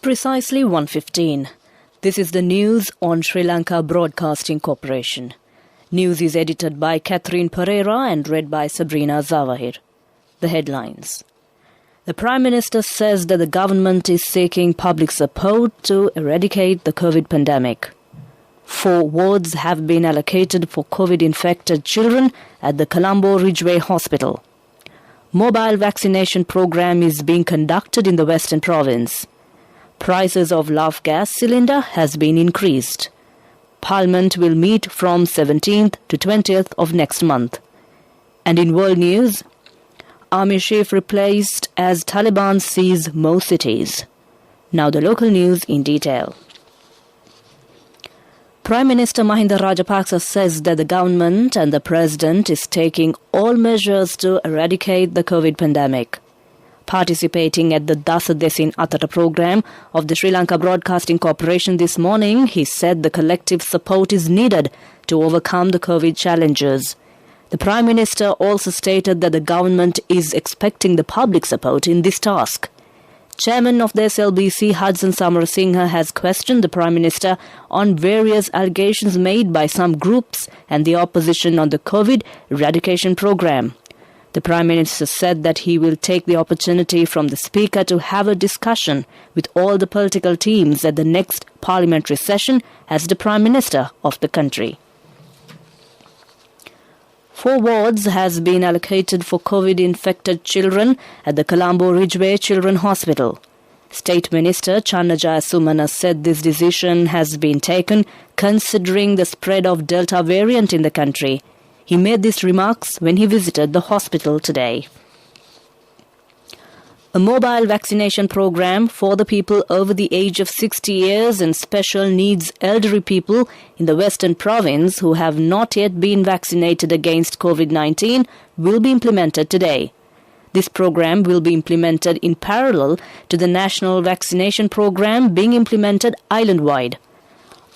precisely 1:15. This is the news on Sri Lanka Broadcasting Corporation. News is edited by Catherine Pereira and read by Sabrina Zawahir. The headlines. The Prime Minister says that the government is seeking public support to eradicate the COVID pandemic. 4 wards have been allocated for COVID-infected children at the Colombo Ridgeway Hospital. Mobile vaccination program is being conducted in the Western Province. Prices of Love gas cylinder has been increased. Parliament will meet from 17th to 20th of next month. And in world news, Army chief replaced as Taliban seize more cities. Now the local news in detail. Prime Minister Mahinda Rajapaksa says that the government and the President is taking all measures to eradicate the COVID pandemic. Participating at the Dasa Desin Atata program of the Sri Lanka Broadcasting Corporation this morning, he said the collective support is needed to overcome the COVID challenges. The Prime Minister also stated that the government is expecting the public support in this task. Chairman of the SLBC, Hudson Samarasinghe, has questioned the Prime Minister on various allegations made by some groups and the opposition on the COVID eradication program. The Prime Minister said that he will take the opportunity from the Speaker to have a discussion with all the political teams at the next parliamentary session as the Prime Minister of the country. 4 wards has been allocated for COVID-infected children at the Colombo Ridgeway Children Hospital. State Minister Channajaya Sumana said this decision has been taken considering the spread of Delta variant in the country. He made these remarks when he visited the hospital today. A mobile vaccination program for the people over the age of 60 years and special needs elderly people in the Western Province who have not yet been vaccinated against COVID-19 will be implemented today. This program will be implemented in parallel to the national vaccination program being implemented island-wide.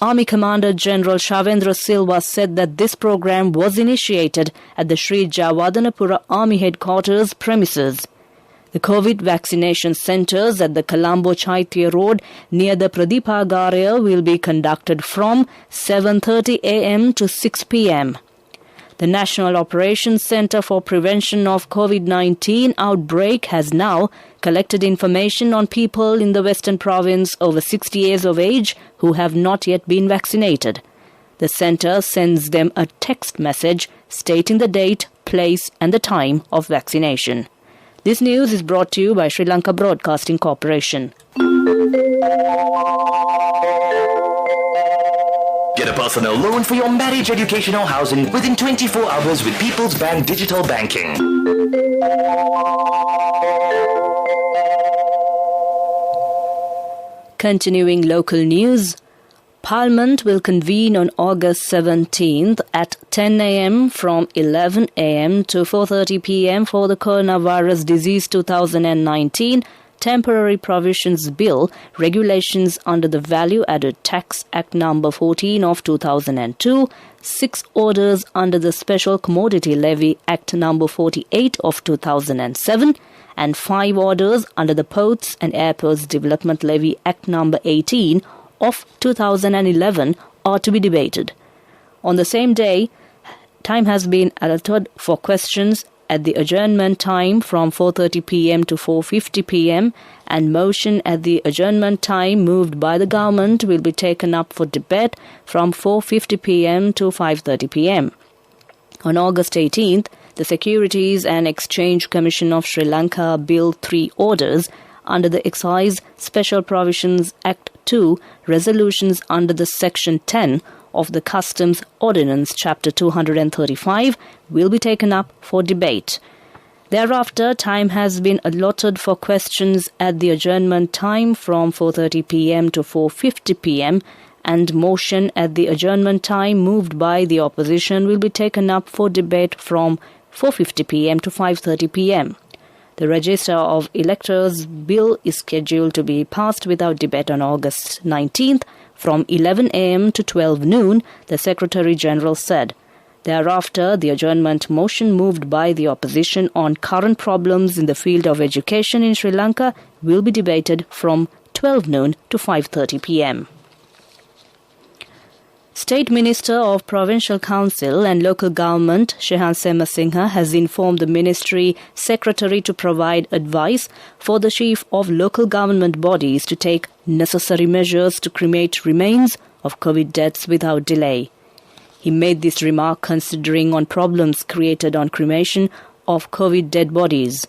Army Commander General Shavendra Silva said that this program was initiated at the Sri Jawadanapura Army Headquarters premises. The COVID vaccination centres at the Colombo Chaitya Road near the Pradipagaraya will be conducted from 7:30 a.m. to 6 p.m. The National Operations Centre for Prevention of COVID-19 outbreak has now collected information on people in the Western Province over 60 years of age who have not yet been vaccinated. The centre sends them a text message stating the date, place and the time of vaccination. This news is brought to you by Sri Lanka Broadcasting Corporation. Get a personal loan for your marriage, education or housing within 24 hours with People's Bank Digital Banking. Continuing local news, Parliament will convene on August 17th at 10 a.m. from 11 a.m. to 4:30 p.m. for the Coronavirus Disease 2019 Temporary Provisions Bill regulations under the Value Added Tax Act No. 14 of 2002, 6 orders under the Special Commodity Levy Act No. 48 of 2007, and 5 orders under the Ports and Airports Development Levy Act No. 18 of 2011 are to be debated. On the same day, time has been allotted for questions at the adjournment time from 4:30 p.m. to 4:50 p.m. and motion at the adjournment time moved by the government will be taken up for debate from 4:50 p.m. to 5:30 p.m. On August 18th, the Securities and Exchange Commission of Sri Lanka Bill 3 orders under the Excise Special Provisions Act 2 resolutions under the Section 10 of the Customs Ordinance Chapter 235 will be taken up for debate. Thereafter, time has been allotted for questions at the adjournment time from 4:30 p.m. to 4:50 p.m. and motion at the adjournment time moved by the opposition will be taken up for debate from 4:50 p.m. to 5:30 p.m. The Register of Electors Bill is scheduled to be passed without debate on August 19th from 11 a.m. to 12 noon, the Secretary-General said. Thereafter, the adjournment motion moved by the opposition on current problems in the field of education in Sri Lanka will be debated from 12 noon to 5:30 p.m. State Minister of Provincial Council and Local Government, Shehan Semasinghe, has informed the Ministry Secretary to provide advice for the Chief of Local Government bodies to take necessary measures to cremate remains of COVID deaths without delay. He made this remark considering on problems created on cremation of COVID dead bodies.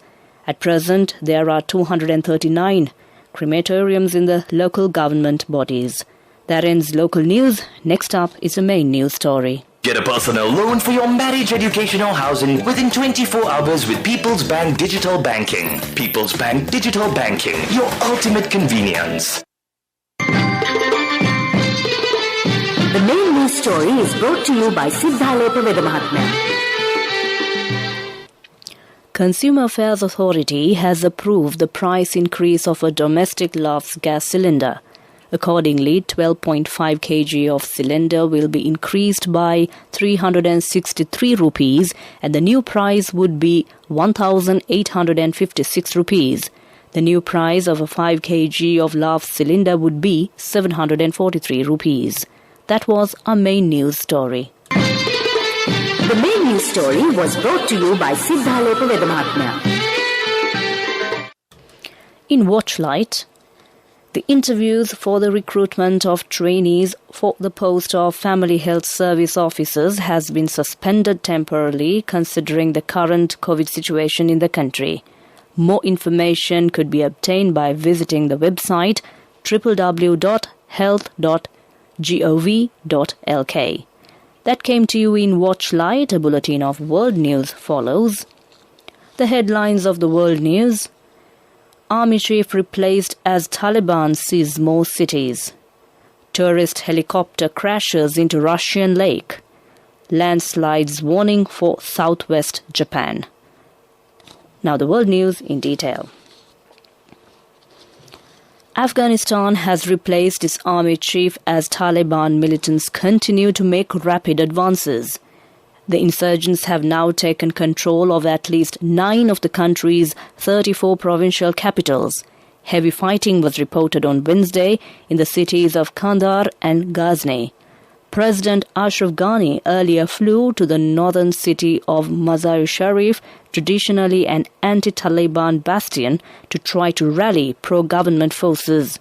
At present, there are 239 crematoriums in the local government bodies. That ends local news. Next up is the main news story. Get a personal loan for your marriage, education or housing within 24 hours with People's Bank Digital Banking. People's Bank Digital Banking, your ultimate convenience. The main news story is brought to you by Siddhalepa Vedamahatmya. Consumer Affairs Authority has approved the price increase of a domestic loves gas cylinder. Accordingly, 12.5 kg of cylinder will be increased by 363 rupees and the new price would be 1,856 rupees. The new price of a 5 kg of love cylinder would be 743 rupees. That was our main news story. The main news story was brought to you by Siddhalepa Vedamahatmya. In Watchlight, the interviews for the recruitment of trainees for the post of Family Health Service Officers has been suspended temporarily considering the current COVID situation in the country. More information could be obtained by visiting the website www.health.gov.lk. That came to you in Watchlight. A bulletin of world news follows. The headlines of the world news. Army chief replaced as Taliban seize more cities. Tourist helicopter crashes into Russian lake. Landslides warning for southwest Japan. Now the world news in detail. Afghanistan has replaced its army chief as Taliban militants continue to make rapid advances. The insurgents have now taken control of at least 9 of the country's 34 provincial capitals. Heavy fighting was reported on Wednesday in the cities of Kandahar and Ghazni. President Ashraf Ghani earlier flew to the northern city of Mazar-e-Sharif, traditionally an anti-Taliban bastion, to try to rally pro-government forces.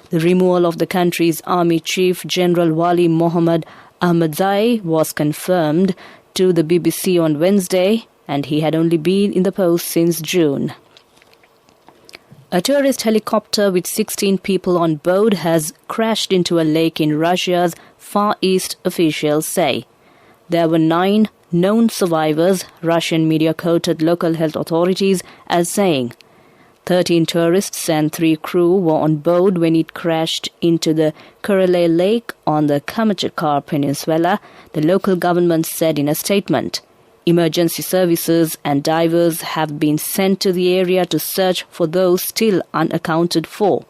The removal of the country's army chief, General Wali Mohammad Ahmadzai, was confirmed to the BBC on Wednesday, and he had only been in the post since June. A tourist helicopter with 16 people on board has crashed into a lake in Russia's Far East, officials say. There were 9 known survivors, Russian media quoted local health authorities as saying. 13 tourists and 3 crew were on board when it crashed into the Kurele Lake on the Kamchatka Peninsula, the local government said in a statement. Emergency services and divers have been sent to the area to search for those still unaccounted for.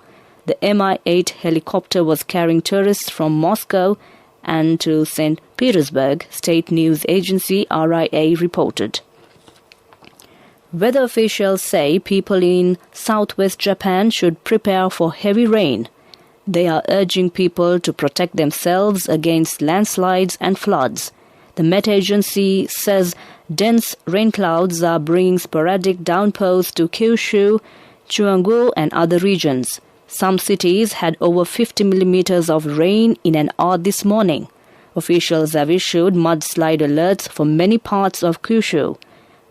The Mi-8 helicopter was carrying tourists from Moscow and to St. Petersburg, state news agency RIA reported. Weather officials say people in southwest Japan should prepare for heavy rain. They are urging people to protect themselves against landslides and floods. The Met Agency says dense rain clouds are bringing sporadic downpours to Kyushu, Chuanggu and other regions. Some cities had over 50 millimeters of rain in an hour this morning. Officials have issued mudslide alerts for many parts of Kyushu.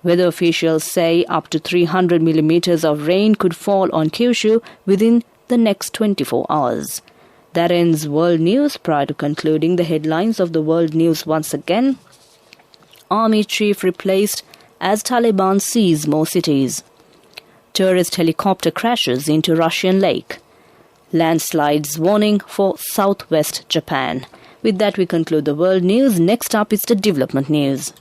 Weather officials say up to 300 millimeters of rain could fall on Kyushu within the next 24 hours. That ends world news. Prior to concluding the headlines of the world news once again. Army chief replaced as Taliban seize more cities. Tourist helicopter crashes into Russian lake. Landslides warning for southwest Japan. With that we conclude the world news. Next up is the development news.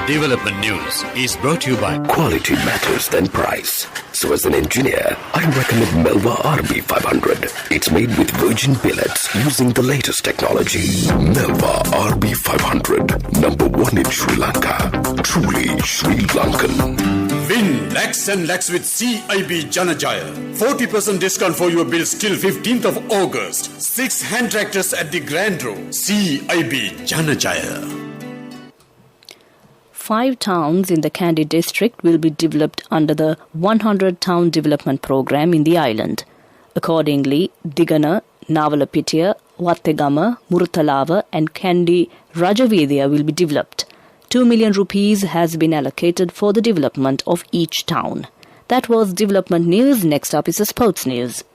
Development News is brought to you by Quality matters than price. So as an engineer, I recommend Melva RB500. It's made with virgin pellets using the latest technology. Melva RB500, #1 in Sri Lanka. Truly Sri Lankan. Win lakhs and lakhs with CIB Janajaya. 40% discount for your bills till 15th of August. 6 hand tractors at the Grand Row. CIB Janajaya. 5 towns in the Kandy district will be developed under the 100 Town Development Programme in the island. Accordingly, Digana, Navalapitiya, Wattegama, Murutalava and Kandy Rajavedya will be developed. 2 million rupees has been allocated for the development of each town. That was development news. Next up is the sports news.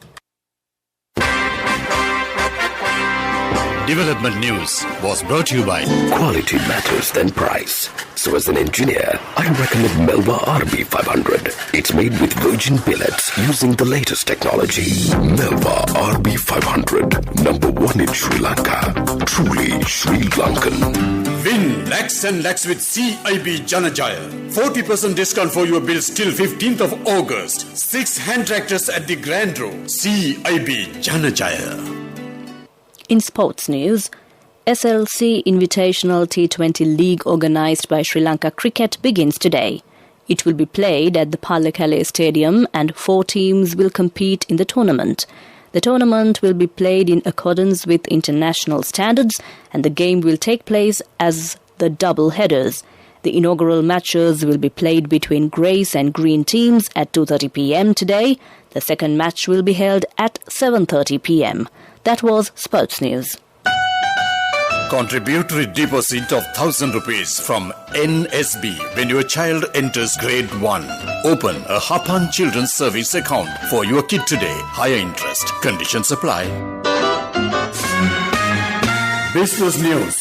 Development news was brought to you by Quality matters than price. So as an engineer, I recommend Melba RB 500. It's made with virgin billets using the latest technology. Melba RB 500, number 1 in Sri Lanka. Truly Sri Lankan. Win lakhs and lakhs with CIB Janajaya. 40% discount for your bills till 15th of August. 6 hand tractors at the Grand Row. CIB Janajaya. In sports news, SLC Invitational T20 League organised by Sri Lanka Cricket begins today. It will be played at the Pallekele Stadium and 4 teams will compete in the tournament. The tournament will be played in accordance with international standards and the game will take place as the double headers. The inaugural matches will be played between Greys and Green teams at 2:30 p.m. today. The second match will be held at 7:30 p.m. That was sports news. Contributory deposit of 1,000 rupees from NSB when your child enters grade 1. Open a Hapan Children's Service account for your kid today. Higher interest. Conditions apply. Business news.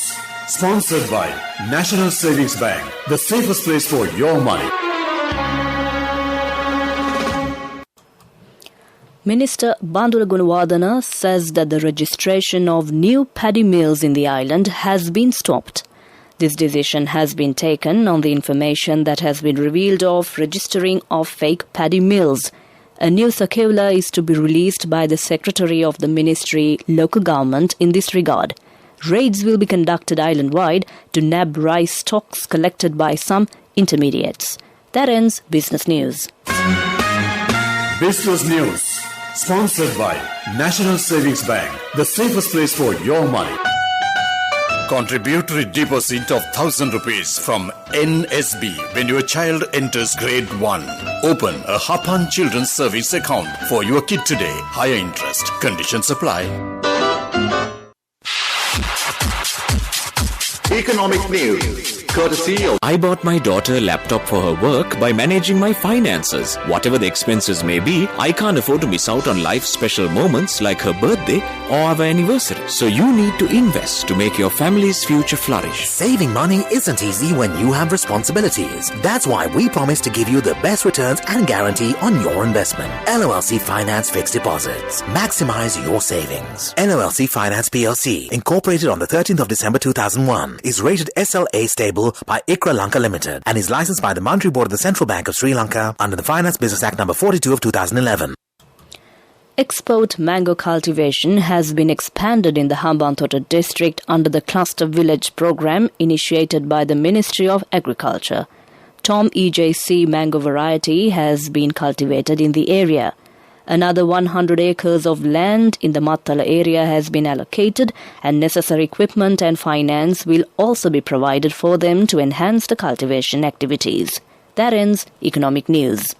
Sponsored by National Savings Bank. The safest place for your money. Minister Bandula Gunawardena says that the registration of new paddy mills in the island has been stopped. This decision has been taken on the information that has been revealed of registering of fake paddy mills. A new circular is to be released by the Secretary of the Ministry Local Government in this regard. Raids will be conducted island-wide to nab rice stocks collected by some intermediates. That ends business news. Business news. Sponsored by National Savings Bank. The safest place for your money. Contributory deposit of 1,000 rupees from NSB when your child enters grade 1. Open a Hapan Children's Service account for your kid today. Higher interest. Conditions apply. Economic news, courtesy of... I bought my daughter a laptop for her work by managing my finances. Whatever the expenses may be, I can't afford to miss out on life's special moments like her birthday or our anniversary. So you need to invest to make your family's future flourish. Saving money isn't easy when you have responsibilities. That's why we promise to give you the best returns and guarantee on your investment. LOLC Finance Fixed Deposits. Maximize your savings. LOLC Finance PLC, incorporated on the 13th of December 2001, is rated SLA stable by ICRA Lanka Limited and is licensed by the Monetary Board of the Central Bank of Sri Lanka under the Finance Business Act No. 42 of 2011. Export mango cultivation has been expanded in the Hambantota district under the Cluster Village program initiated by the Ministry of Agriculture. Tom EJC mango variety has been cultivated in the area. Another 100 acres of land in the Mattala area has been allocated and necessary equipment and finance will also be provided for them to enhance the cultivation activities. That ends economic news.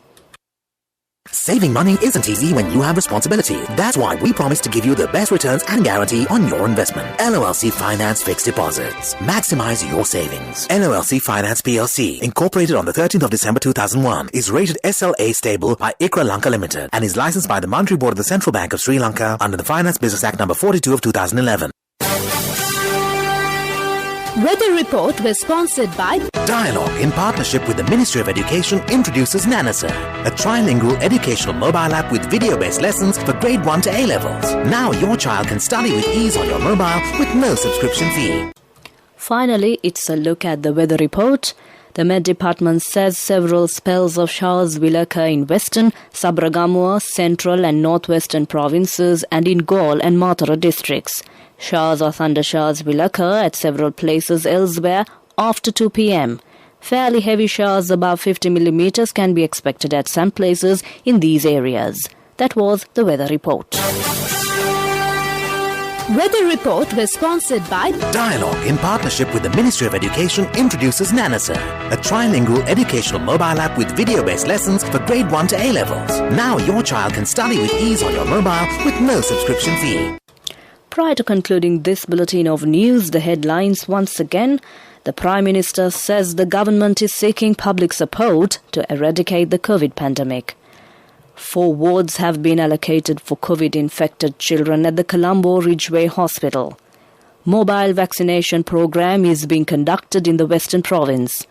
Saving money isn't easy when you have responsibility. That's why we promise to give you the best returns and guarantee on your investment. LOLC Finance Fixed Deposits. Maximize your savings. LOLC Finance PLC, incorporated on the 13th of December 2001, is rated SLA stable by ICRA Lanka Limited and is licensed by the Monetary Board of the Central Bank of Sri Lanka under the Finance Business Act No. 42 of 2011. Weather report was sponsored by Dialogue, in partnership with the Ministry of Education, introduces Nanasa, a trilingual educational mobile app with video-based lessons for grade 1 to A-levels. Now your child can study with ease on your mobile with no subscription fee. Finally, it's a look at the weather report. The Met Department says several spells of showers will occur in western, Sabragamua, central and northwestern provinces and in Galle and Matara districts. Showers or thundershowers will occur at several places elsewhere after 2 p.m. Fairly heavy showers above 50 millimeters can be expected at some places in these areas. That was the weather report. Weather report was sponsored by Dialogue, in partnership with the Ministry of Education, introduces Nanasir, a trilingual educational mobile app with video-based lessons for grade 1 to A-levels. Now your child can study with ease on your mobile with no subscription fee. Prior to concluding this bulletin of news, the headlines once again. The Prime Minister says the government is seeking public support to eradicate the COVID pandemic. 4 wards have been allocated for COVID-infected children at the Colombo Ridgeway Hospital. Mobile vaccination program is being conducted in the Western Province.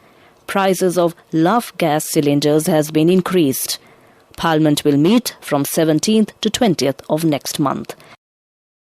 Prices of Love gas cylinders has been increased. Parliament will meet from 17th to 20th of next month.